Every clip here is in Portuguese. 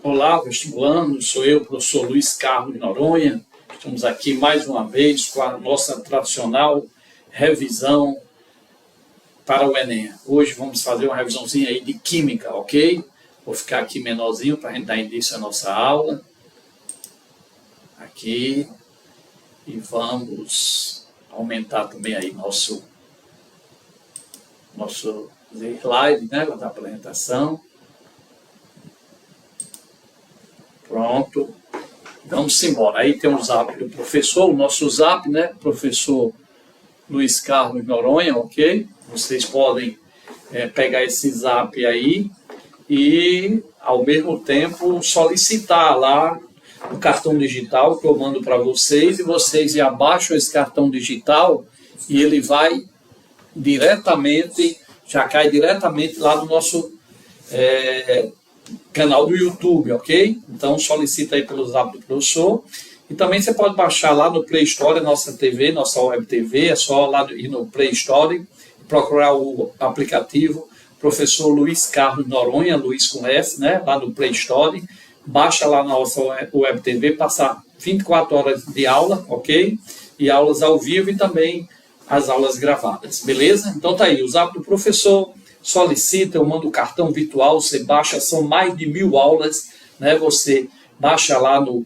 Olá, vestibulandos, sou eu, professor Luiz Carlos de Noronha. Estamos aqui mais uma vez com a nossa tradicional revisão para o Enem. Hoje vamos fazer uma revisãozinha aí de Química, ok? Vou ficar aqui menorzinho para a gente dar início à nossa aula. Aqui. E vamos aumentar também aí nosso slide, né, da apresentação. Pronto. Vamos embora. Aí tem o zap do professor, o nosso zap, né? Professor Luiz Carlos de Noronha, ok? Vocês podem pegar esse zap aí e, ao mesmo tempo, solicitar lá o cartão digital que eu mando para vocês e vocês já baixam esse cartão digital e ele vai diretamente, já cai diretamente lá no nosso canal do YouTube, ok? Então solicita aí pelo zap do professor. E também você pode baixar lá no Play Store, nossa TV, nossa Web TV, é só lá ir no Play Store, procurar o aplicativo Professor Luiz Carlos Noronha, Luiz com S, né? Lá no Play Store, baixa lá na nossa Web TV, passar 24 horas de aula, ok? E aulas ao vivo e também as aulas gravadas, beleza? Então tá aí, o zap do professor, solicita, eu mando o cartão virtual, você baixa, são mais de 1000 aulas, né? Você baixa lá no,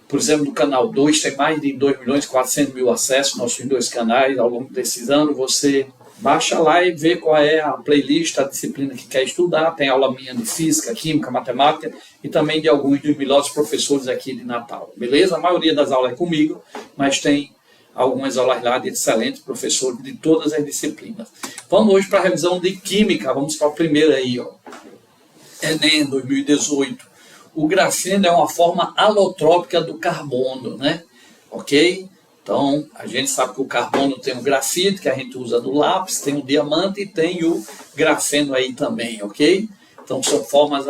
por exemplo, no canal 2, tem mais de 2.400.000 acessos, nossos 2 canais, ao longo desses anos, você baixa lá e vê qual é a playlist, a disciplina que quer estudar, tem aula minha de física, química, matemática, e também de alguns dos melhores professores aqui de Natal, beleza? A maioria das aulas é comigo, mas tem algumas aulas lá de excelentes professores de todas as disciplinas. Vamos hoje para a revisão de Química. Vamos para a primeira aí, ó. Enem 2018. O grafeno é uma forma alotrópica do carbono, né? Ok? Então, a gente sabe que o carbono tem o grafite, que a gente usa no lápis, tem o diamante e tem o grafeno aí também, ok? Então, são formas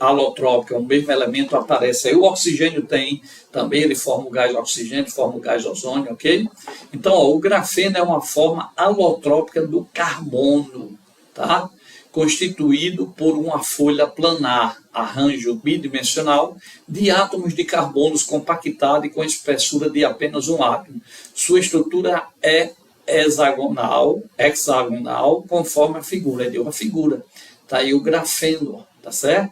alotrópicas, o mesmo elemento aparece aí. O oxigênio tem também, ele forma o gás oxigênio, forma o gás ozônio, ok? Então, ó, o grafeno é uma forma alotrópica do carbono, tá? Constituído por uma folha planar, arranjo bidimensional, de átomos de carbono compactados e com espessura de apenas um átomo. Sua estrutura é hexagonal, conforme a figura, é de uma figura. Está aí o grafeno, tá certo?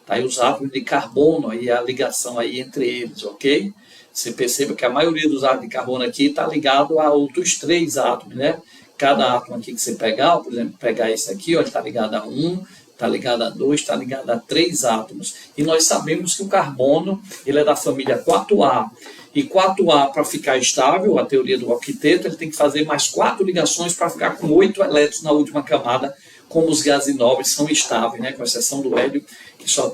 Está aí os átomos de carbono, aí a ligação aí entre eles, ok? Você perceba que a maioria dos átomos de carbono aqui está ligado a outros 3 átomos, né? Cada átomo aqui que você pegar, por exemplo, pegar esse aqui, ó, está ligado a 1, está ligado a 2, está ligado a 3 átomos. E nós sabemos que o carbono, ele é da família 4A. E 4A, para ficar estável, a teoria do octeto, ele tem que fazer mais 4 ligações para ficar com 8 elétrons na última camada, como os gases nobres são estáveis, né? Com exceção do hélio, que só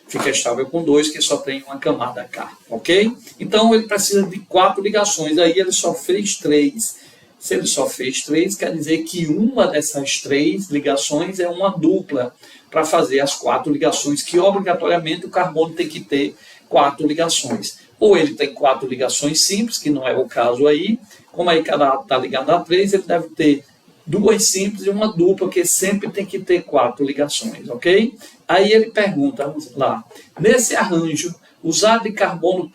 fica estável com 2, que só tem uma camada K, ok? Então ele precisa de 4 ligações, aí ele só fez 3. Se ele só fez 3, quer dizer que uma dessas 3 ligações é uma dupla para fazer as 4 ligações, que obrigatoriamente o carbono tem que ter 4 ligações. Ou ele tem 4 ligações simples, que não é o caso aí, como aí cada átomo está ligado a 3, ele deve ter 2 simples e uma dupla, porque sempre tem que ter 4 ligações, ok? Aí ele pergunta, vamos lá, nesse arranjo, os átomos de carbono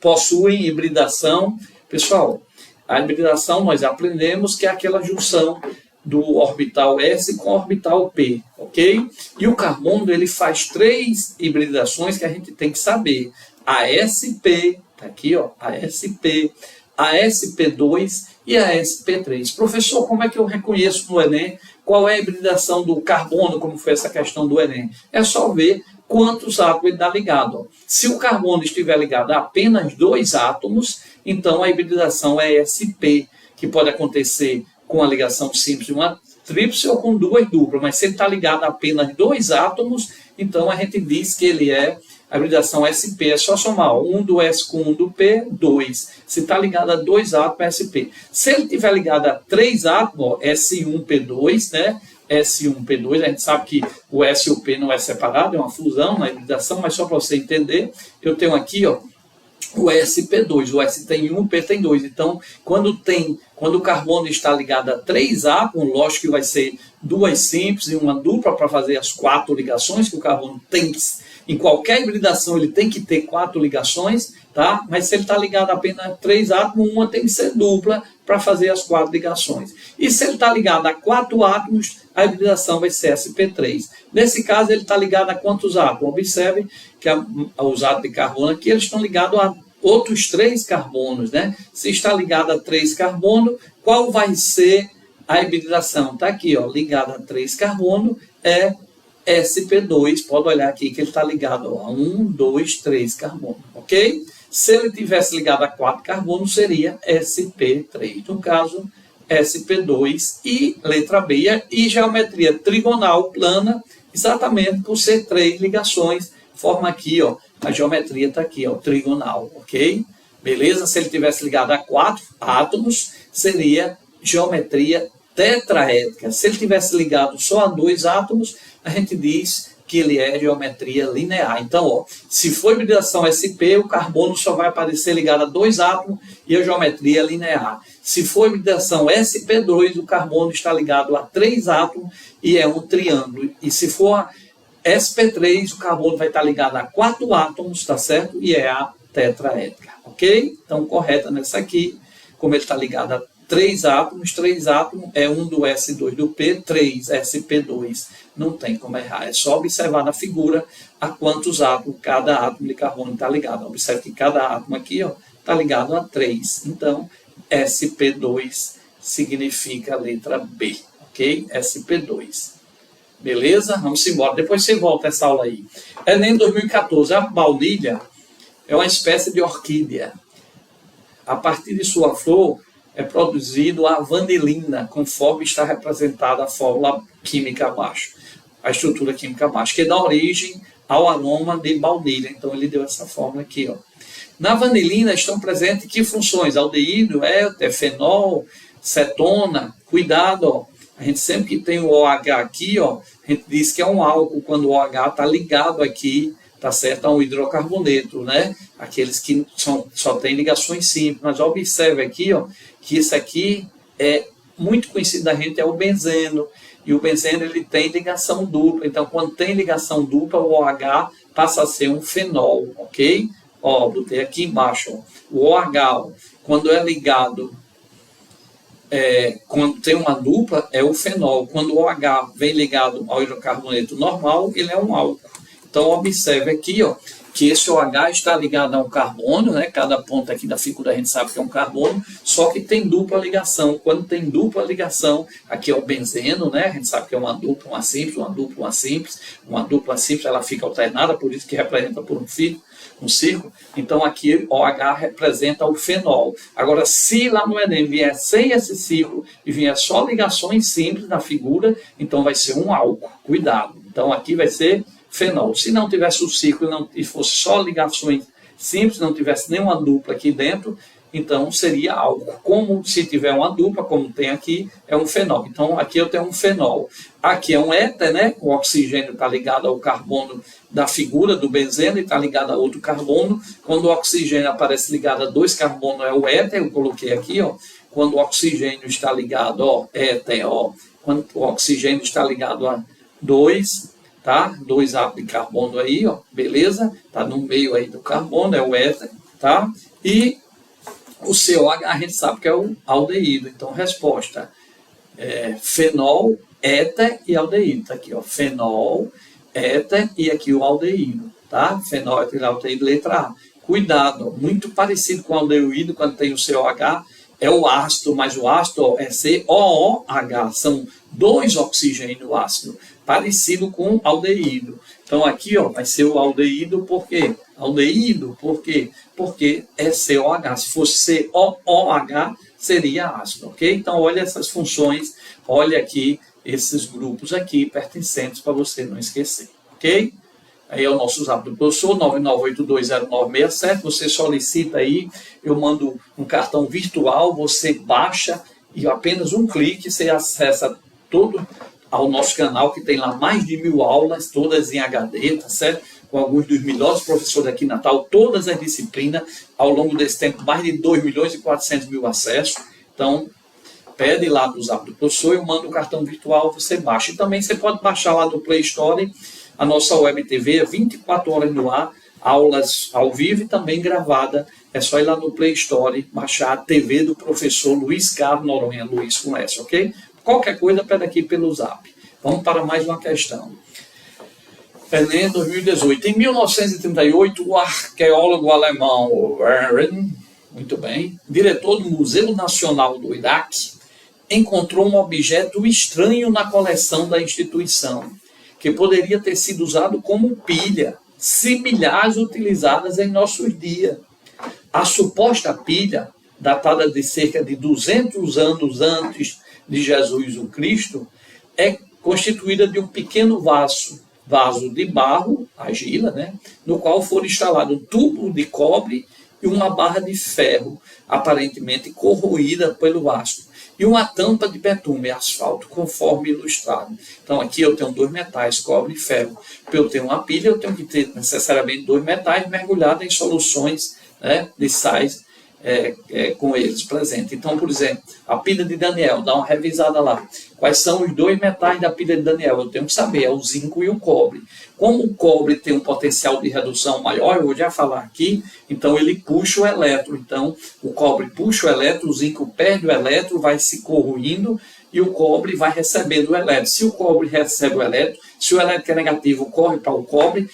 possuem hibridação. Pessoal, a hibridação nós aprendemos que é aquela junção do orbital S com o orbital P, ok? E o carbono, ele faz 3 hibridações que a gente tem que saber. A SP, tá aqui, ó, a SP, a SP2 e a SP3. Professor, como é que eu reconheço no Enem qual é a hibridação do carbono, como foi essa questão do Enem? É só ver quantos átomos ele está ligado. Ó. Se o carbono estiver ligado a apenas 2 átomos, então a hibridação é SP, que pode acontecer com a ligação simples de uma tríplice ou com 2 duplas, mas se ele está ligado a apenas 2 átomos, então a gente diz que ele é a hibridação SP, é só somar 1 do S com 1 do P, 2. Se está ligado a 2 átomos, é SP. Se ele estiver ligado a 3 átomos, ó, S1P2, né? S1P2, a gente sabe que o S e o P não é separado, é uma fusão na hibridação, mas só para você entender, eu tenho aqui, ó, o sp2, o S tem 1, o P tem 2. Então, quando o carbono está ligado a 3 átomos, lógico que vai ser 2 simples e uma dupla para fazer as 4 ligações, que o carbono tem que, em qualquer hibridação, ele tem que ter 4 ligações, tá? Mas se ele está ligado a apenas 3 átomos, uma tem que ser dupla para fazer as 4 ligações. E se ele está ligado a 4 átomos, a hibridação vai ser sp3. Nesse caso, ele está ligado a quantos átomos? Observe que os átomos de carbono aqui, eles estão ligados a outros 3 carbonos, né? Se está ligado a 3 carbonos, qual vai ser a hibridação? Está aqui, ó, ligado a 3 carbonos, é sp2. Pode olhar aqui que ele está ligado a 1, 2, 3 carbonos, ok? Se ele tivesse ligado a 4 carbonos, seria sp3. No caso, sp2 e letra B. E geometria trigonal plana, exatamente por ser 3 ligações, forma aqui, ó, a geometria está aqui, ó, trigonal, ok? Beleza? Se ele tivesse ligado a 4 átomos, seria geometria tetraédrica. Se ele tivesse ligado só a 2 átomos, a gente diz que ele é geometria linear. Então, ó, se for hibridação SP, o carbono só vai aparecer ligado a 2 átomos e a geometria é linear. Se for hibridação SP2, o carbono está ligado a 3 átomos e é um triângulo. E se for sp3, o carbono vai estar ligado a 4 átomos, tá certo? E é a tetraédrica, ok? Então, correta nessa aqui, como ele está ligado a 3 átomos é 1 do S2 do P, 3 sp2. Não tem como errar, é só observar na figura a quantos átomos cada átomo de carbono está ligado. Observe que cada átomo aqui está ligado a 3. Então, sp2 significa a letra B, ok? sp2. Beleza? Vamos embora. Depois você volta essa aula aí. Enem 2014. A baunilha é uma espécie de orquídea. A partir de sua flor é produzido a vanilina, conforme está representada a fórmula química abaixo. A estrutura química abaixo, que dá origem ao aroma de baunilha. Então, ele deu essa fórmula aqui, ó. Na vanilina estão presentes que funções? Aldeído, éter, fenol, cetona. Cuidado, ó. A gente sempre que tem o OH aqui, ó, a gente diz que é um álcool quando o OH está ligado aqui, tá certo, a um hidrocarboneto, né? Aqueles que só têm ligações simples. Mas observe aqui, ó, que isso aqui é muito conhecido da gente, é o benzeno. E o benzeno ele tem ligação dupla. Então, quando tem ligação dupla, o OH passa a ser um fenol, ok? Ó, botei aqui embaixo, ó, o OH, ó, quando é ligado quando tem uma dupla, é o fenol. Quando o OH vem ligado ao hidrocarboneto normal, ele é um álcool. Então, observe aqui, ó, que esse OH está ligado a um carbono, né? Cada ponto aqui da figura a gente sabe que é um carbono, só que tem dupla ligação. Quando tem dupla ligação, aqui é o benzeno, né? A gente sabe que é uma dupla, uma simples, uma dupla, uma simples. Uma dupla simples, ela fica alternada, por isso que representa por um círculo. Então, aqui OH representa o fenol. Agora, se lá no Enem vier sem esse círculo e vier só ligações simples na figura, então vai ser um álcool. Cuidado. Então, aqui vai ser fenol. Se não tivesse o círculo e fosse só ligações simples, não tivesse nenhuma dupla aqui dentro, então seria álcool. Como se tiver uma dupla, como tem aqui, é um fenol. Então aqui eu tenho um fenol. Aqui é um éter, né? O oxigênio está ligado ao carbono da figura do benzeno e está ligado a outro carbono. Quando o oxigênio aparece ligado a 2 carbonos, é o éter. Eu coloquei aqui, ó. Quando o oxigênio está ligado, ó, éter, ó. Quando o oxigênio está ligado a 2, tá? 2 átomos de carbono aí, ó, beleza? Tá no meio aí do carbono, é o éter, tá? E o COH a gente sabe que é o aldeído. Então, resposta fenol, éter e aldeído. Tá aqui, ó, fenol, éter e aqui o aldeído, tá? Fenol, éter e aldeído, letra A. Cuidado, ó, muito parecido com o aldeído quando tem o COH, é o ácido, mas o ácido ó, é COOH, são 2 oxigênios ácido, parecido com aldeído. Então aqui ó, vai ser o aldeído, por quê? Aldeído, por quê? Porque é COH. Se fosse COOH, seria ácido, ok? Então olha essas funções, olha aqui esses grupos aqui pertencentes para você não esquecer, ok? Aí é o nosso zap do professor, 99820967, você solicita aí, eu mando um cartão virtual, você baixa e apenas um clique você acessa todo ao nosso canal, que tem lá mais de 1000 aulas, todas em HD, tá certo? com alguns dos melhores professores aqui em Natal, todas as disciplinas, ao longo desse tempo, mais de 2.400.000 acessos. Então, pede lá do Zap do Professor, eu mando o cartão virtual, você baixa. E também você pode baixar lá do Play Store, a nossa Web TV, 24 horas no ar, aulas ao vivo e também gravada. É só ir lá no Play Store, baixar a TV do professor Luiz Carlos Noronha, Luiz com S, ok? Qualquer coisa, pede aqui pelo Zap. Vamos para mais uma questão. Enem 2018. Em 1938, o arqueólogo alemão Warren, muito bem, diretor do Museu Nacional do Iraque, encontrou um objeto estranho na coleção da instituição, que poderia ter sido usado como pilha, similares utilizadas em nossos dias. A suposta pilha, datada de cerca de 200 anos antes de Jesus o Cristo, é constituída de um pequeno vaso de barro, argila, né, no qual foram instalados um tubo de cobre e uma barra de ferro, aparentemente corroída pelo ácido, e uma tampa de betume, asfalto, conforme ilustrado. Então aqui eu tenho dois metais, cobre e ferro. Para eu ter uma pilha, eu tenho que ter necessariamente dois metais mergulhados em soluções, né, de sais com eles presentes. Então, por exemplo, a pilha de Daniel, dá uma revisada lá. Quais são os dois metais da pilha de Daniel? Eu tenho que saber, é o zinco e o cobre. Como o cobre tem um potencial de redução maior, eu vou já falar aqui, então ele puxa o elétron. Então, o cobre puxa o elétron, o zinco perde o elétron, vai se corroindo, e o cobre vai recebendo o elétron. Se o cobre recebe o elétron, se o elétron é negativo, corre para o cobre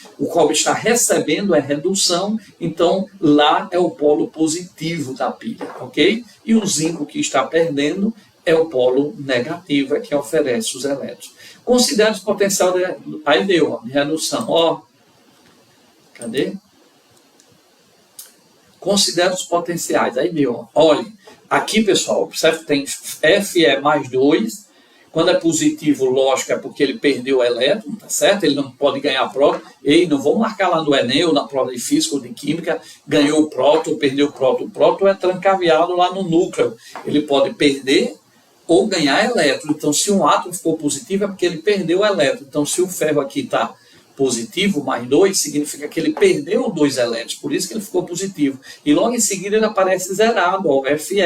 está recebendo a redução, então lá é o polo positivo da pilha, ok? E o zinco que está perdendo é o polo negativo, é que oferece os elétrons. Considere o potencial de... Aí deu, ó, de redução, ó. Cadê? Considere os potenciais, aí deu, ó. Olha, aqui, pessoal, observe, tem Fe mais 2. Quando é positivo, lógico, é porque ele perdeu o elétron, tá certo? Ele não pode ganhar próton. Ei, não vou marcar lá no Enem ou na prova de Física ou de Química, ganhou o próton, perdeu o próton. O próton é trancaviado lá no núcleo. Ele pode perder ou ganhar elétron. Então, se um átomo ficou positivo, é porque ele perdeu o elétron. Então, se o ferro aqui está positivo, mais 2, significa que ele perdeu 2 elétrons, por isso que ele ficou positivo. E logo em seguida ele aparece zerado, ó, o Fe.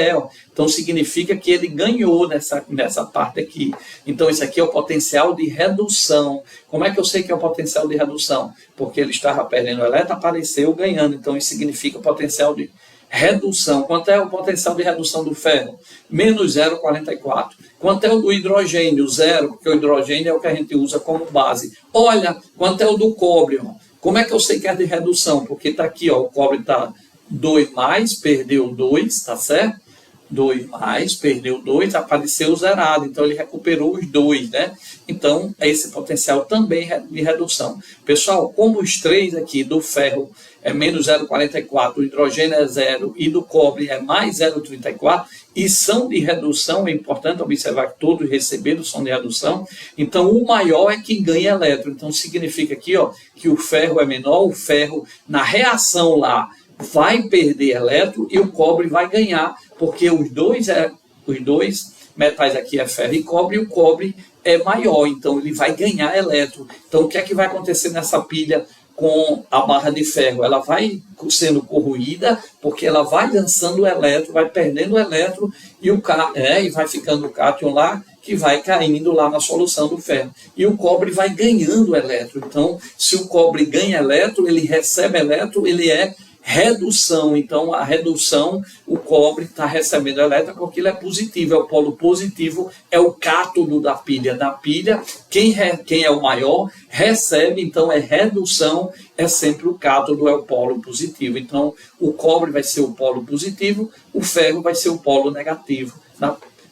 Então significa que ele ganhou nessa parte aqui. Então esse aqui é o potencial de redução. Como é que eu sei que é o potencial de redução? Porque ele estava perdendo o elétron, apareceu ganhando. Então isso significa potencial de redução. Quanto é o potencial de redução do ferro? Menos 0,44. Quanto é o do hidrogênio? 0, porque o hidrogênio é o que a gente usa como base. Olha, quanto é o do cobre? Ó. Como é que eu sei que é de redução? Porque está aqui, ó, o cobre está 2 mais, perdeu 2, tá certo? 2 mais, perdeu 2, apareceu zerado. Então ele recuperou os 2, né? Então esse potencial também de redução. Pessoal, como os 3 aqui do ferro é menos 0,44, o hidrogênio é 0 e do cobre é mais 0,34, e são de redução, é importante observar que todos receberam são de redução, então o maior é que ganha elétron. Então significa aqui, ó, que o ferro é menor, o ferro na reação lá vai perder elétron e o cobre vai ganhar, porque os dois metais aqui é ferro e o cobre é maior, então ele vai ganhar elétron. Então o que é que vai acontecer nessa pilha com a barra de ferro? Ela vai sendo corroída, porque ela vai lançando o elétron, vai perdendo o elétron e vai ficando o cátion lá, que vai caindo lá na solução do ferro. E o cobre vai ganhando elétron. Então, se o cobre ganha elétron, ele recebe elétron, ele é redução. Então, a redução, o cobre está recebendo elétron porque ele é positivo, é o polo positivo, é o cátodo da pilha. Da pilha, quem é o maior recebe, então é redução, é sempre o cátodo, é o polo positivo. Então, o cobre vai ser o polo positivo, o ferro vai ser o polo negativo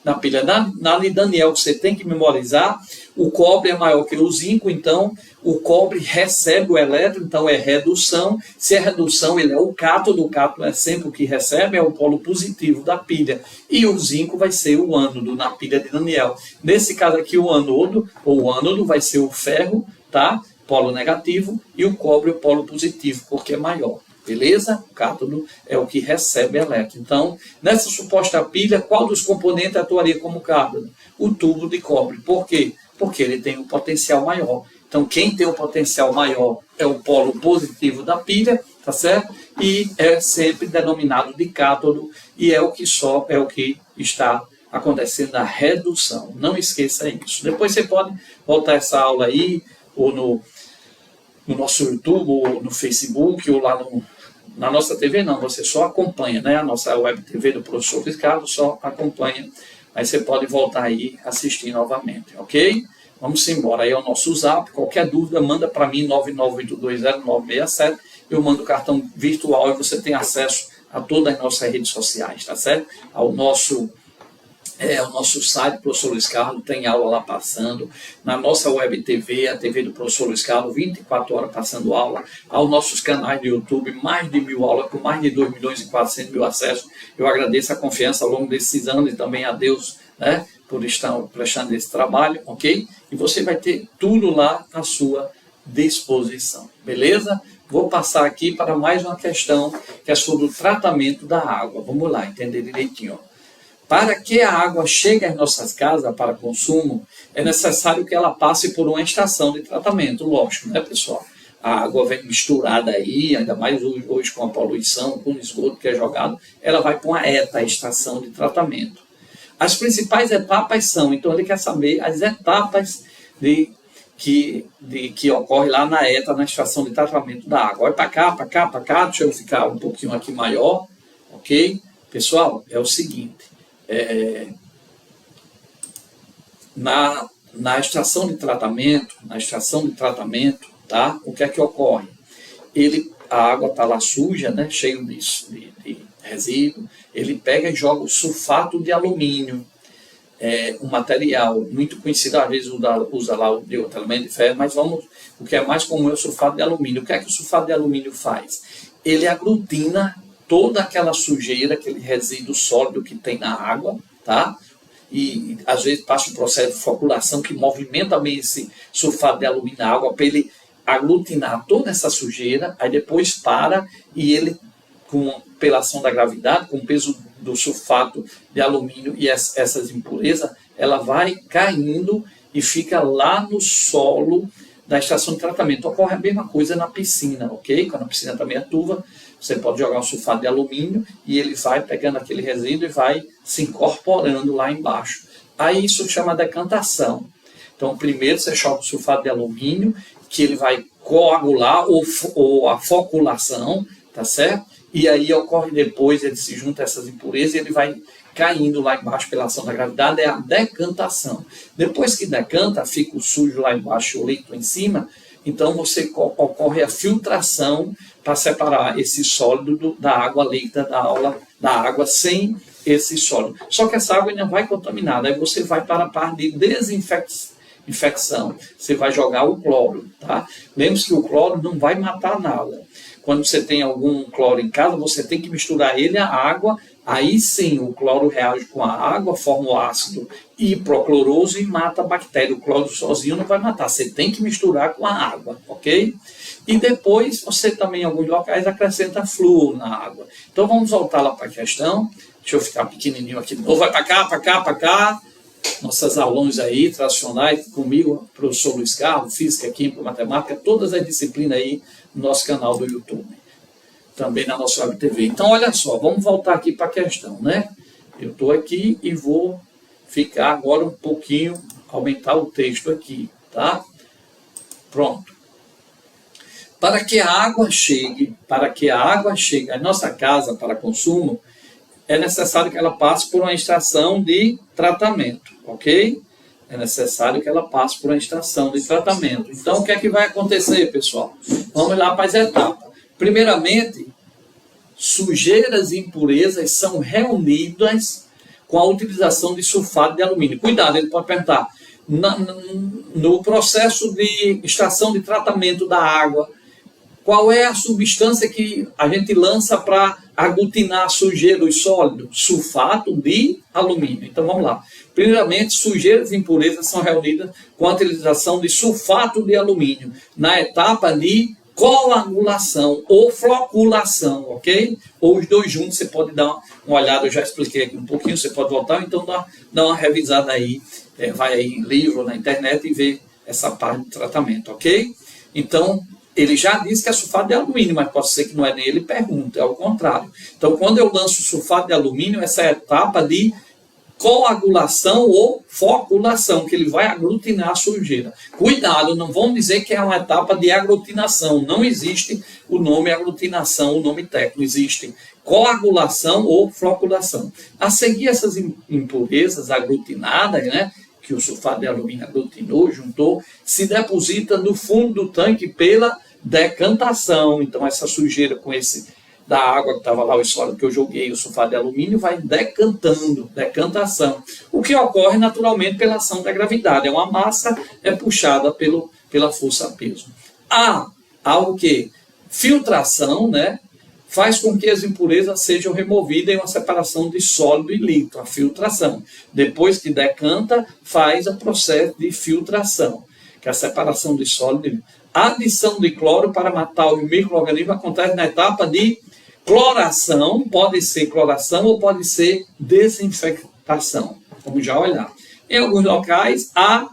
na pilha. Na de Daniel, você tem que memorizar, o cobre é maior que o zinco, então o cobre recebe o elétron, então é redução. Se é redução, ele é o cátodo é sempre o que recebe, é o polo positivo da pilha. E o zinco vai ser o ânodo na pilha de Daniel. Nesse caso aqui, o ânodo vai ser o ferro, tá? Polo negativo, e o cobre o polo positivo, porque é maior. Beleza? O cátodo é o que recebe elétron. Então, nessa suposta pilha, qual dos componentes atuaria como cátodo? O tubo de cobre. Por quê? Porque ele tem um potencial maior. Então, quem tem o potencial maior é o polo positivo da pilha, tá certo? E é sempre denominado de cátodo, e é o que está acontecendo a redução. Não esqueça isso. Depois você pode voltar essa aula aí, ou no nosso YouTube, ou no Facebook, ou lá na nossa TV, não, você só acompanha, né? A nossa web TV do professor Ricardo, só acompanha. Aí você pode voltar aí assistir novamente, ok? Vamos embora. Aí é o nosso zap. Qualquer dúvida, manda para mim, 99820967. Eu mando o cartão virtual e você tem acesso a todas as nossas redes sociais, tá certo? O nosso site, professor Luiz Carlos, tem aula lá passando. Na nossa web TV, a TV do professor Luiz Carlos, 24 horas passando aula. Aos nossos canais do YouTube, mais de 1000 aulas, com mais de 2.400.000 acessos. Eu agradeço a confiança ao longo desses anos e também a Deus, né, por estar prestando esse trabalho, ok? E você vai ter tudo lá à sua disposição, beleza? Vou passar aqui para mais uma questão, que é sobre o tratamento da água. Vamos lá, entender direitinho, ó. Para que a água chegue às nossas casas para consumo, é necessário que ela passe por uma estação de tratamento, lógico, né, pessoal? A água vem misturada aí, ainda mais hoje com a poluição, com o esgoto que é jogado, ela vai para uma ETA, a estação de tratamento. As principais etapas são, então ele quer saber as etapas que ocorre lá na ETA, na estação de tratamento da água. Olha para cá, deixa eu ficar um pouquinho aqui maior, ok? Pessoal, é o seguinte, na estação de tratamento, tá? O que é que ocorre? A água está lá suja, né? Cheio de resíduo, ele pega e joga o sulfato de alumínio, um material muito conhecido, às vezes usa lá o diotelemento de ferro, mas o que é mais comum é o sulfato de alumínio. O que é que o sulfato de alumínio faz? Ele aglutina toda aquela sujeira, aquele resíduo sólido que tem na água, tá? E às vezes passa um processo de floculação que movimenta bem esse sulfato de alumínio na água para ele aglutinar toda essa sujeira, aí depois para e ele, pela ação da gravidade, com o peso do sulfato de alumínio e essas impurezas, ela vai caindo e fica lá no solo da estação de tratamento. Ocorre a mesma coisa na piscina, ok? Quando a piscina também é turva, você pode jogar um sulfato de alumínio e ele vai pegando aquele resíduo e vai se incorporando lá embaixo. Aí isso chama decantação. Então, primeiro você joga o sulfato de alumínio, que ele vai coagular ou a floculação, tá certo? E aí ocorre depois, ele se junta a essas impurezas e ele vai caindo lá embaixo pela ação da gravidade, é a decantação. Depois que decanta, fica o sujo lá embaixo e o líquido em cima, então ocorre a filtração para separar esse sólido da água líquida, da água sem esse sólido. Só que essa água ainda vai contaminada, aí você vai para a parte de desinfecção, você vai jogar o cloro, tá? Lembre-se que o cloro não vai matar nada. Quando você tem algum cloro em casa, você tem que misturar ele à água, aí sim o cloro reage com a água, forma o ácido hiprocloroso e mata a bactéria. O cloro sozinho não vai matar, você tem que misturar com a água, ok? E depois você também em alguns locais acrescenta flúor na água. Então vamos voltar lá para a questão, deixa eu ficar pequenininho aqui de novo, vai para cá. Nossas aulões aí, tradicionais, comigo, professor Luiz Carlos, Física, Química, Matemática, todas as disciplinas aí no nosso canal do YouTube, também na nossa web TV. Então, olha só, vamos voltar aqui para a questão, né? Eu estou aqui e vou ficar agora um pouquinho, aumentar o texto aqui, tá? Pronto. Para que a água chegue à nossa casa para consumo, é necessário que ela passe por uma estação de tratamento, ok? É necessário que ela passe por uma estação de tratamento. Então, o que é que vai acontecer, pessoal? Vamos lá para as etapas. Primeiramente, sujeiras e impurezas são reunidas com a utilização de sulfato de alumínio. Cuidado, ele pode perguntar, no processo de estação de tratamento da água, qual é a substância que a gente lança para aglutinar a sujeira, os sólidos? Sulfato de alumínio. Então vamos lá. Primeiramente, sujeiras e impurezas são reunidas com a utilização de sulfato de alumínio na etapa de coagulação ou floculação, ok? Ou os dois juntos, você pode dar uma olhada, eu já expliquei aqui um pouquinho, você pode voltar, então dá uma revisada aí, vai aí em livro, na internet e ver essa parte de tratamento, ok? Então, ele já disse que é sulfato de alumínio, mas pode ser que não é nele, pergunta, é o contrário. Então, quando eu lanço sulfato de alumínio, essa é a etapa de coagulação ou floculação, que ele vai aglutinar a sujeira. Cuidado, não vão dizer que é uma etapa de aglutinação. Não existe o nome aglutinação, o nome técnico. Existe coagulação ou floculação. A seguir essas impurezas aglutinadas, né, que o sulfato de alumínio aglutinou, juntou, se deposita no fundo do tanque pela decantação. Então, essa sujeira com da água que estava lá, o sólido que eu joguei, o sulfato de alumínio, vai decantando, decantação. O que ocorre naturalmente pela ação da gravidade. É uma massa, é puxada pela força-peso. Há o quê? Filtração, né? Faz com que as impurezas sejam removidas em uma separação de sólido e líquido, a filtração. Depois que decanta, faz o processo de filtração, que é a separação de sólido e líquido. A adição de cloro para matar o micro-organismo acontece na etapa de cloração, pode ser cloração ou pode ser desinfectação, vamos já olhar. Em alguns locais, a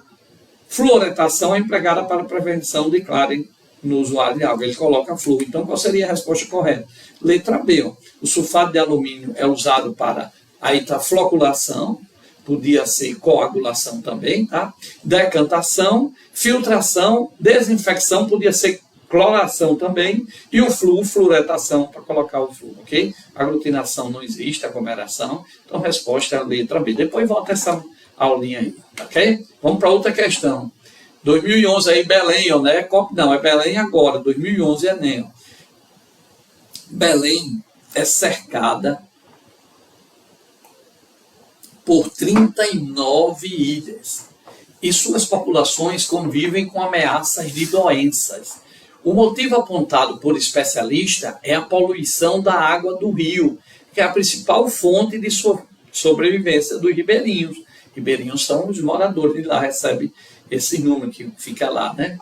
fluoretação é empregada para a prevenção de cárie no usuário de água. Ele coloca flúor. Então, qual seria a resposta correta? Letra B. Ó. O sulfato de alumínio é usado para a floculação, podia ser coagulação também, tá? Decantação, filtração, desinfecção, podia ser cloração também, e o flúor, fluoretação, para colocar o flúor, ok? Aglutinação não existe, aglomeração, então a resposta é a letra B. Depois volta essa aulinha aí, ok? Vamos para outra questão. 2011 aí, Belém, ó, né? Não, é Belém agora, 2011 é Enem. Belém é cercada por 39 ilhas e suas populações convivem com ameaças de doenças. O motivo apontado por especialistas é a poluição da água do rio, que é a principal fonte de sobrevivência dos ribeirinhos. Ribeirinhos são os moradores de lá, recebem esse número que fica lá, né?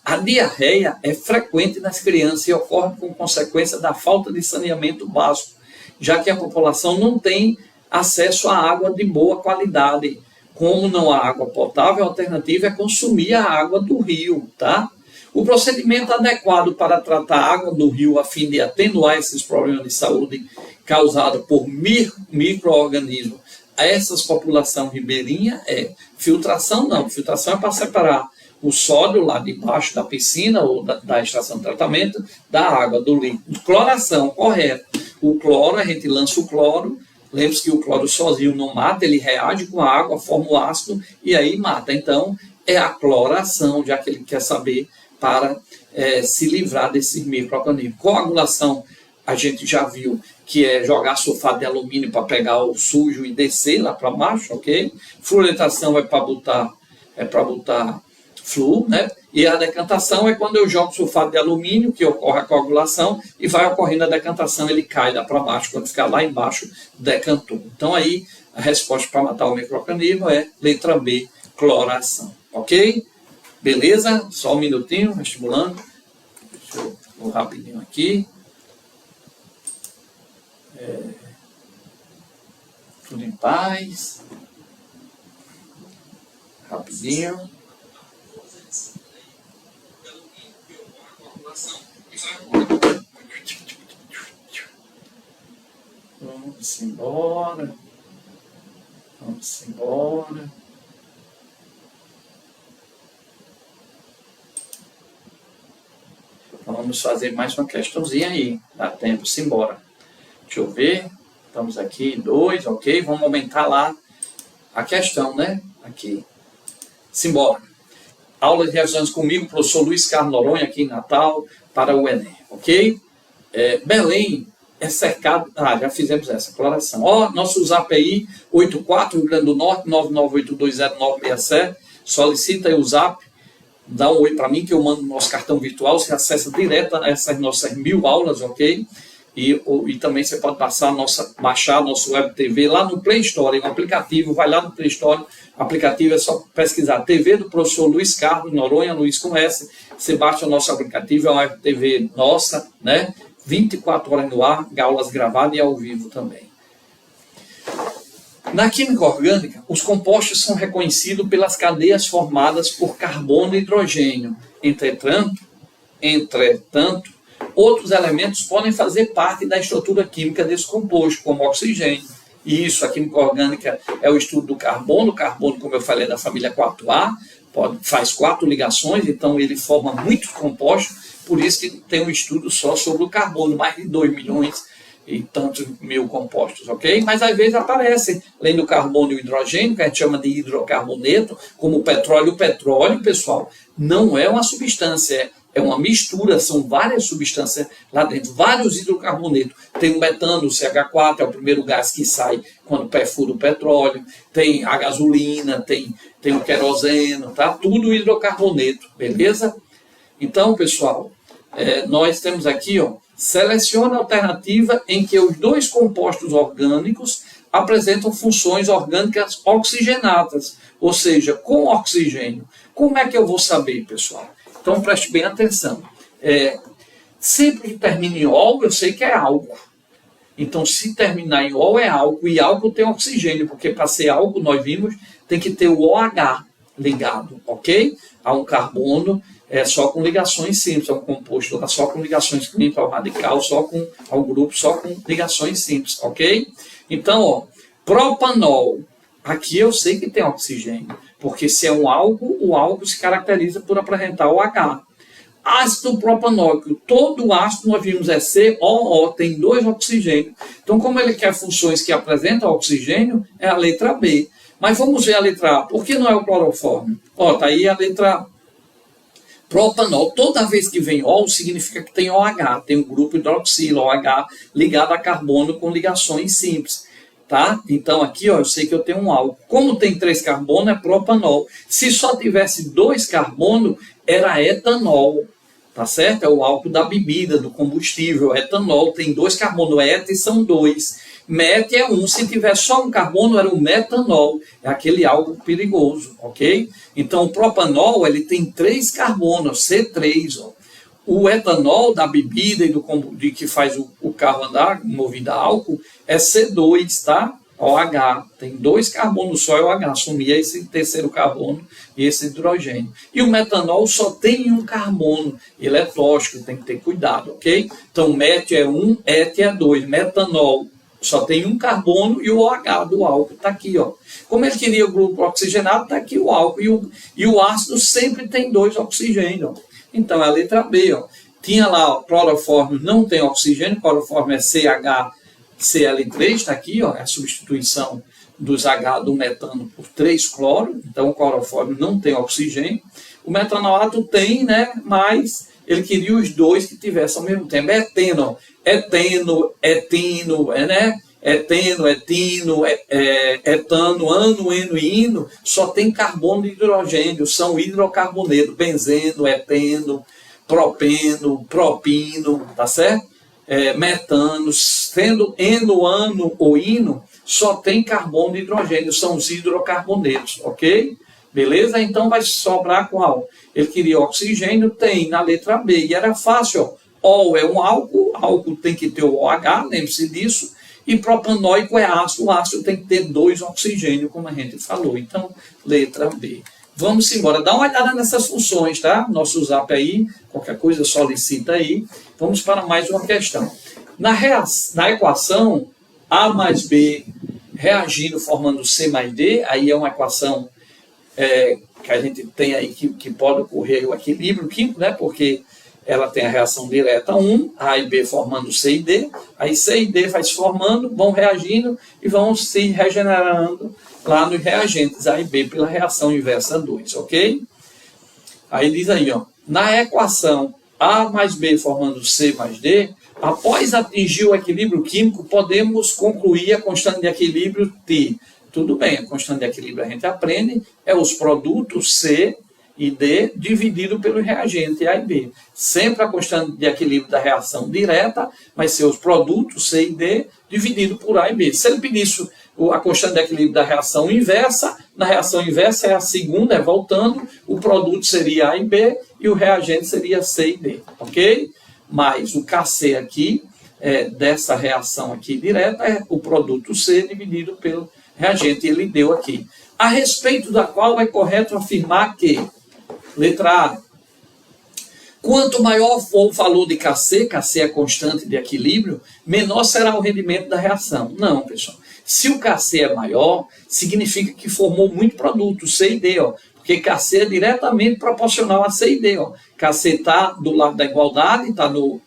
A diarreia é frequente nas crianças e ocorre com consequência da falta de saneamento básico, já que a população não tem acesso à água de boa qualidade. Como não há água potável, a alternativa é consumir a água do rio, tá? O procedimento adequado para tratar a água do rio a fim de atenuar esses problemas de saúde causados por micro-organismos a essas populações ribeirinhas é filtração, não. Filtração é para separar o sódio lá debaixo da piscina ou da estação de tratamento da água, do líquido. Cloração, correto. O cloro, a gente lança o cloro. Lembre-se que o cloro sozinho não mata, ele reage com a água, forma o ácido e aí mata. Então, é a cloração, já que ele quer saber, para se livrar desses micro-organismos. Coagulação, a gente já viu que é jogar sulfato de alumínio para pegar o sujo e descer lá para baixo, ok? Fluoretação é para botar flúor, né? E a decantação é quando eu jogo sulfato de alumínio, que ocorre a coagulação, e vai ocorrendo a decantação, ele cai lá para baixo, quando ficar lá embaixo, decantou. Então aí, a resposta para matar o micro-organismo é letra B, cloração, ok? Beleza? Só um minutinho, vestibulando. Deixa eu vou rapidinho aqui. Tudo em paz. Rapidinho. Vamos embora. Vamos embora. Vamos fazer mais uma questãozinha aí. Dá tempo, simbora. Deixa eu ver. Estamos aqui em 2, ok? Vamos aumentar lá a questão, né? Aqui. Simbora. Aula de revisões comigo, professor Luiz Carlos Noronha, aqui em Natal, para o Enem, ok? Belém é cercado... já fizemos essa declaração. Nosso zap aí, 84, Rio Grande do Norte, 998200967. Solicita aí o zap. Dá um oi para mim, que eu mando nosso cartão virtual. Você acessa direto a essas nossas 1000 aulas, ok? E também você pode baixar nosso Web TV lá no Play Store, um aplicativo, vai lá no Play Store, o aplicativo é só pesquisar TV do professor Luiz Carlos Noronha, Luiz com S, você baixa o nosso aplicativo, é uma Web TV nossa, né? 24 horas no ar, aulas gravadas e ao vivo também. Na química orgânica, os compostos são reconhecidos pelas cadeias formadas por carbono e hidrogênio. Entretanto, outros elementos podem fazer parte da estrutura química desse composto, como oxigênio. E isso, a química orgânica é o estudo do carbono. O carbono, como eu falei, é da família 4A, faz 4 ligações, então ele forma muitos compostos, por isso que tem um estudo só sobre o carbono, mais de 2 milhões e tantos mil compostos, ok? Mas às vezes aparecem, além do carbono e o hidrogênio, que a gente chama de hidrocarboneto, como o petróleo. O petróleo, pessoal, não é uma substância, é uma mistura, são várias substâncias lá dentro, vários hidrocarbonetos. Tem o metano, o CH4, é o primeiro gás que sai quando perfura o petróleo, tem a gasolina, tem o queroseno, tá? Tudo hidrocarboneto, beleza? Então, pessoal, nós temos aqui, ó, seleciona a alternativa em que os dois compostos orgânicos apresentam funções orgânicas oxigenadas, ou seja, com oxigênio. Como é que eu vou saber, pessoal? Então, preste bem atenção. Sempre que termina em ol, eu sei que é álcool. Então, se terminar em ol, é álcool. E álcool tem oxigênio, porque para ser álcool, nós vimos, tem que ter o OH ligado, ok? A um carbono, só com ligações simples. É um composto só com ligações simples, ao radical, ao grupo, só com ligações simples, ok? Então, ó, propanol. Aqui eu sei que tem oxigênio, porque se é um álcool, o álcool se caracteriza por apresentar o H. Ácido propanóico, todo ácido nós vimos é COO, tem 2 oxigênios. Então, como ele quer funções que apresentam oxigênio, é a letra B. Mas vamos ver a letra A. Por que não é o clorofórmio? Ó, tá aí a letra A. Propanol, toda vez que vem OL, significa que tem OH, tem um grupo hidroxilo, OH, ligado a carbono com ligações simples. Tá? Então aqui, ó, eu sei que eu tenho um álcool. Como tem 3 carbonos, é propanol. Se só tivesse 2 carbonos, era etanol. Tá certo? É o álcool da bebida, do combustível. Etanol tem 2 carbonos, et são 2. Met é 1. Se tiver só um carbono, era o metanol. É aquele álcool perigoso, ok? Então o propanol, ele tem 3 carbonos, C3, ó. O etanol da bebida e de que faz o carro andar, movido a álcool, é C2, tá? OH. Tem 2 carbonos só, é OH. Sumia esse terceiro carbono e esse hidrogênio. E o metanol só tem um carbono. Ele é tóxico, tem que ter cuidado, ok? Então, met é 1, et é 2. Metanol só tem um carbono e o OH do álcool está aqui, ó. Como ele queria o grupo oxigenado, está aqui o álcool. E o ácido sempre tem 2 oxigênios, ó. Então, é a letra B, ó. Tinha lá, ó, clorofórmio não tem oxigênio, clorofórmio é CHCl3, está aqui, ó, é a substituição dos H do metano por 3 cloro, então o clorofórmio não tem oxigênio. O metanolato tem, né, mas ele queria os 2 que tivessem ao mesmo tempo. Eteno, ó, eteno, etino, né? Eteno, etino, etano, ano, eno e ino, só tem carbono e hidrogênio, são hidrocarbonetos, benzeno, eteno, propeno, propino, tá certo? Metano, sendo eno, ano ou ino, só tem carbono e hidrogênio, são os hidrocarbonetos, ok? Beleza? Então vai sobrar qual? Ele queria oxigênio, tem na letra B, e era fácil, ó. OL é um álcool, álcool tem que ter o OH, lembre-se disso. E propanóico é ácido, o ácido tem que ter 2 oxigênios, como a gente falou. Então, letra B. Vamos embora. Dá uma olhada nessas funções, tá? Nosso zap aí, qualquer coisa solicita aí. Vamos para mais uma questão. Na equação A mais B reagindo formando C mais D, aí é uma equação que a gente tem aí que pode ocorrer o equilíbrio químico, né? Porque ela tem a reação direta 1, A e B formando C e D, aí C e D vai se formando, vão reagindo e vão se regenerando lá nos reagentes A e B pela reação inversa 2, ok? Aí diz aí, ó, na equação A mais B formando C mais D, após atingir o equilíbrio químico, podemos concluir a constante de equilíbrio T. Tudo bem, a constante de equilíbrio a gente aprende, é os produtos C e D dividido pelo reagente A e B. Sempre a constante de equilíbrio da reação direta vai ser os produtos C e D dividido por A e B. Se ele pedisse a constante de equilíbrio da reação inversa, na reação inversa é a segunda, é voltando, o produto seria A e B e o reagente seria C e D, ok? Mas o Kc aqui, dessa reação aqui direta, é o produto C dividido pelo reagente. Ele deu aqui. A respeito da qual é correto afirmar que, letra A, quanto maior for o valor de Kc, Kc é constante de equilíbrio, menor será o rendimento da reação. Não, pessoal. Se o Kc é maior, significa que formou muito produto, C e D, ó. Porque Kc é diretamente proporcional a C e D. Ó. Kc está do lado da igualdade, está no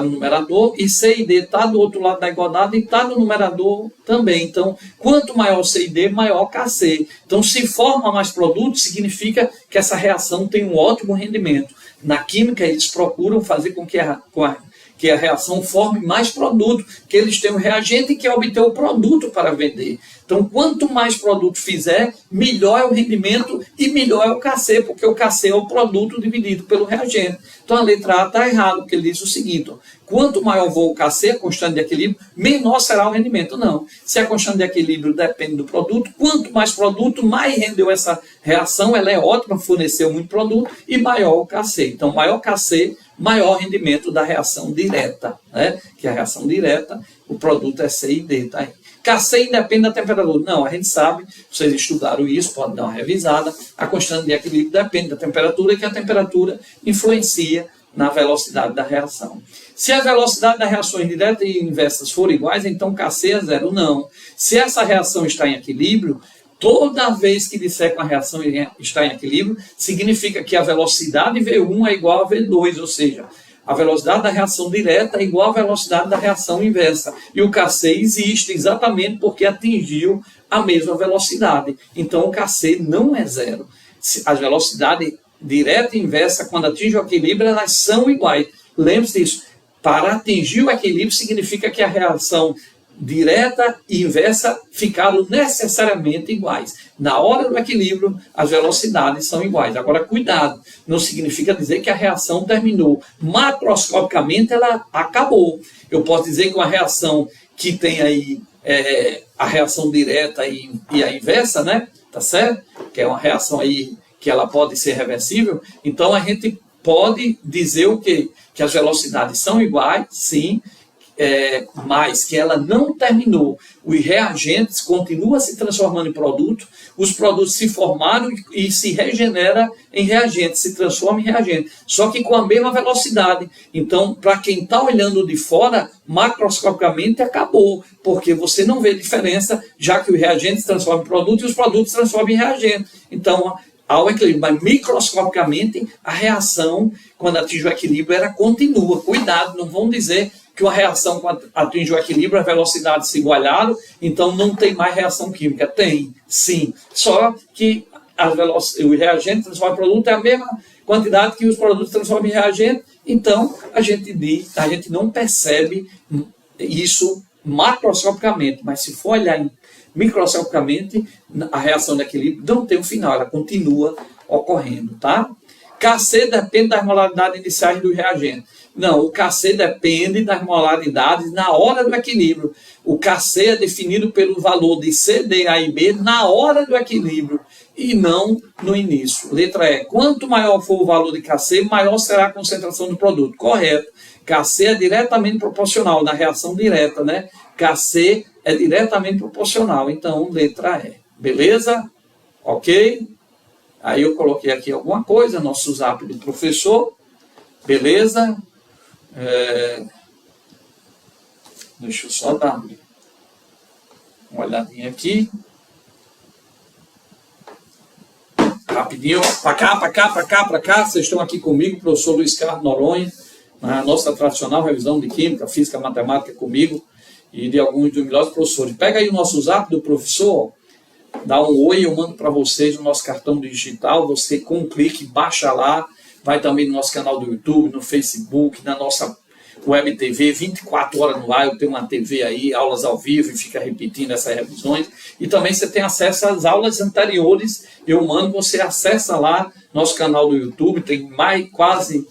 numerador, e C e D está do outro lado da igualdade e está no numerador também. Então, quanto maior C e D, maior Kc. Então, se forma mais produto, significa que essa reação tem um ótimo rendimento. Na química, eles procuram fazer com que a reação forme mais produto, que eles tenham reagente e que obter o produto para vender. Então, quanto mais produto fizer, melhor é o rendimento e melhor é o Kc, porque o Kc é o produto dividido pelo reagente. Então, a letra A está errada, porque ele diz o seguinte, ó, quanto maior for o Kc, a constante de equilíbrio, menor será o rendimento. Não, se a constante de equilíbrio depende do produto, quanto mais produto, mais rendeu essa reação, ela é ótima, forneceu muito produto, e maior o Kc. Então, maior Kc, maior rendimento da reação direta, né? Que a reação direta, o produto é C e D, tá aí. Kc independe da temperatura. Não, a gente sabe, vocês estudaram isso, podem dar uma revisada, a constante de equilíbrio depende da temperatura, e que a temperatura influencia na velocidade da reação. Se a velocidade das reações diretas e inversas forem iguais, então Kc é zero. Não. Se essa reação está em equilíbrio, toda vez que disser que a reação está em equilíbrio, significa que a velocidade V1 é igual a V2, ou seja, a velocidade da reação direta é igual à velocidade da reação inversa. E o Kc existe exatamente porque atingiu a mesma velocidade. Então o Kc não é zero. As velocidades direta e inversa, quando atingem o equilíbrio, elas são iguais. Lembre-se disso. Para atingir o equilíbrio, significa que a reação direta e inversa ficaram necessariamente iguais. Na hora do equilíbrio, as velocidades são iguais. Agora, cuidado, não significa dizer que a reação terminou. Macroscopicamente, ela acabou. Eu posso dizer que uma reação que tem aí a reação direta e a inversa, né? Tá certo? Que é uma reação aí que ela pode ser reversível. Então, a gente pode dizer o quê? Que as velocidades são iguais, sim, mas que ela não terminou. Os reagentes continuam se transformando em produto, os produtos se formaram e se regenera em reagentes, se transforma em reagente, só que com a mesma velocidade. Então, para quem está olhando de fora, macroscopicamente acabou, porque você não vê diferença, já que os reagentes se transformam em produto e os produtos se transformam em reagente. Então, ao equilíbrio, mas microscopicamente a reação, quando atinge o equilíbrio, ela continua. Cuidado, não vão dizer que uma reação, quando atinge o equilíbrio, as velocidades se igualaram, então não tem mais reação química. Tem, sim. Só que o reagente transforma em produto é a mesma quantidade que os produtos transformam em reagente, então a gente não percebe isso macroscopicamente, mas se for olhar microscopicamente, a reação de equilíbrio não tem um final, ela continua ocorrendo, tá? Kc depende das molaridades iniciais do reagente. Não, o Kc depende das molaridades na hora do equilíbrio. O Kc é definido pelo valor de C, D, A e B na hora do equilíbrio e não no início. Letra E. Quanto maior for o valor de Kc, maior será a concentração do produto. Correto. Kc é diretamente proporcional na reação direta, né? Kc é diretamente proporcional. Então, letra E. Beleza? Ok? Aí eu coloquei aqui alguma coisa, nosso zap do professor. Beleza? Deixa eu só dar uma olhadinha aqui. Rapidinho. Para cá. Vocês estão aqui comigo, professor Luiz Carlos Noronha, na nossa tradicional revisão de Química, Física, Matemática comigo e de alguns dos melhores professores. Pega aí o nosso zap do professor, dá um oi, eu mando para vocês o nosso cartão digital, você com um clique baixa lá, vai também no nosso canal do YouTube, no Facebook, na nossa Web TV, 24 horas no ar, eu tenho uma TV aí, aulas ao vivo e fica repetindo essas revisões. E também você tem acesso às aulas anteriores, eu mando, você acessa lá, nosso canal do YouTube, tem mais de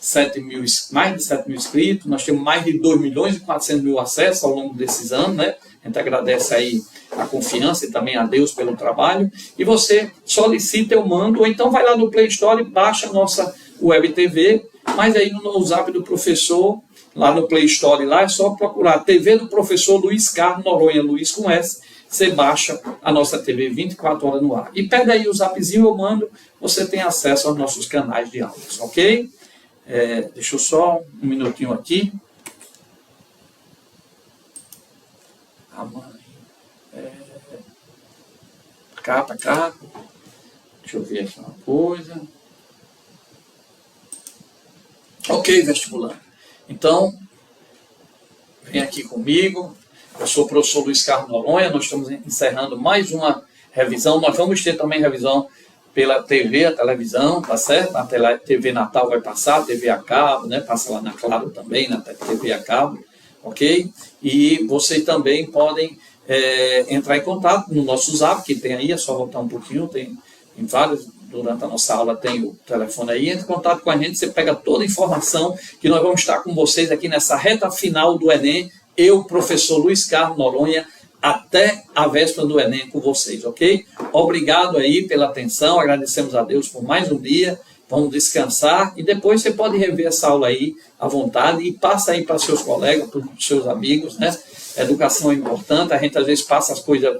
7 mil inscritos, nós temos mais de 2.400.000 acessos ao longo desses anos, né? A gente agradece aí a confiança e também a Deus pelo trabalho. E você solicita, eu mando, ou então vai lá no Play Store e baixa a nossa Web TV, mas aí no zap do professor, lá no Play Store, lá é só procurar TV do professor Luiz Carlos Noronha, Luiz com S, você baixa a nossa TV 24 horas no ar. E pede aí o zapzinho, eu mando, você tem acesso aos nossos canais de aulas, ok? Deixa eu só um minutinho aqui. A mãe. Pra cá. Deixa eu ver aqui uma coisa. Ok, vestibulando. Então, vem aqui comigo. Eu sou o professor Luiz Carlos Noronha. Nós estamos encerrando mais uma revisão. Nós vamos ter também revisão pela TV, a televisão, tá certo? A TV Natal vai passar, a TV a cabo, né? Passa lá na Claro também, na TV a cabo, ok? E vocês também podem entrar em contato no nosso Zap, que tem aí, é só voltar um pouquinho, tem em vários, durante a nossa aula tem o telefone aí, entre em contato com a gente, você pega toda a informação que nós vamos estar com vocês aqui nessa reta final do Enem, eu, professor Luiz Carlos Noronha, até a véspera do Enem com vocês, ok? Obrigado aí pela atenção, agradecemos a Deus por mais um dia, vamos descansar e depois você pode rever essa aula aí à vontade e passa aí para seus colegas, para os seus amigos, né? Educação é importante, a gente às vezes passa as coisas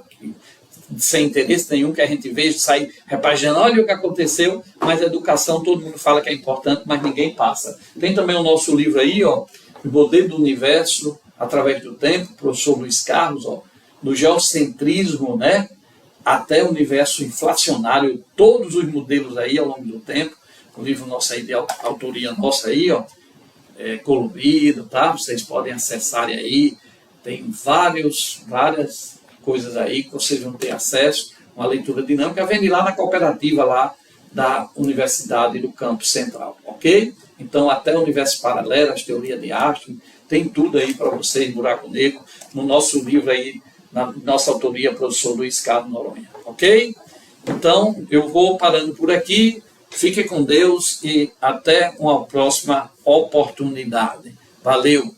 sem interesse nenhum, que a gente veja, sai repaginando, olha o que aconteceu, mas a educação todo mundo fala que é importante, mas ninguém passa. Tem também o nosso livro aí, ó, O Poder do Universo através do Tempo, professor Luiz Carlos, ó, do geocentrismo, né, até o universo inflacionário, todos os modelos aí ao longo do tempo, o livro nosso aí de autoria nossa aí, ó, colorido, tá? Vocês podem acessar aí, tem várias coisas aí que vocês vão ter acesso, uma leitura dinâmica, vende lá na cooperativa lá da Universidade do Campo Central, ok? Então, até o universo paralelo, as teorias de Einstein, tem tudo aí para vocês, buraco negro, no nosso livro aí, na nossa autoria, professor Luiz Carlos Noronha, ok? Então, eu vou parando por aqui, fique com Deus e até uma próxima oportunidade. Valeu!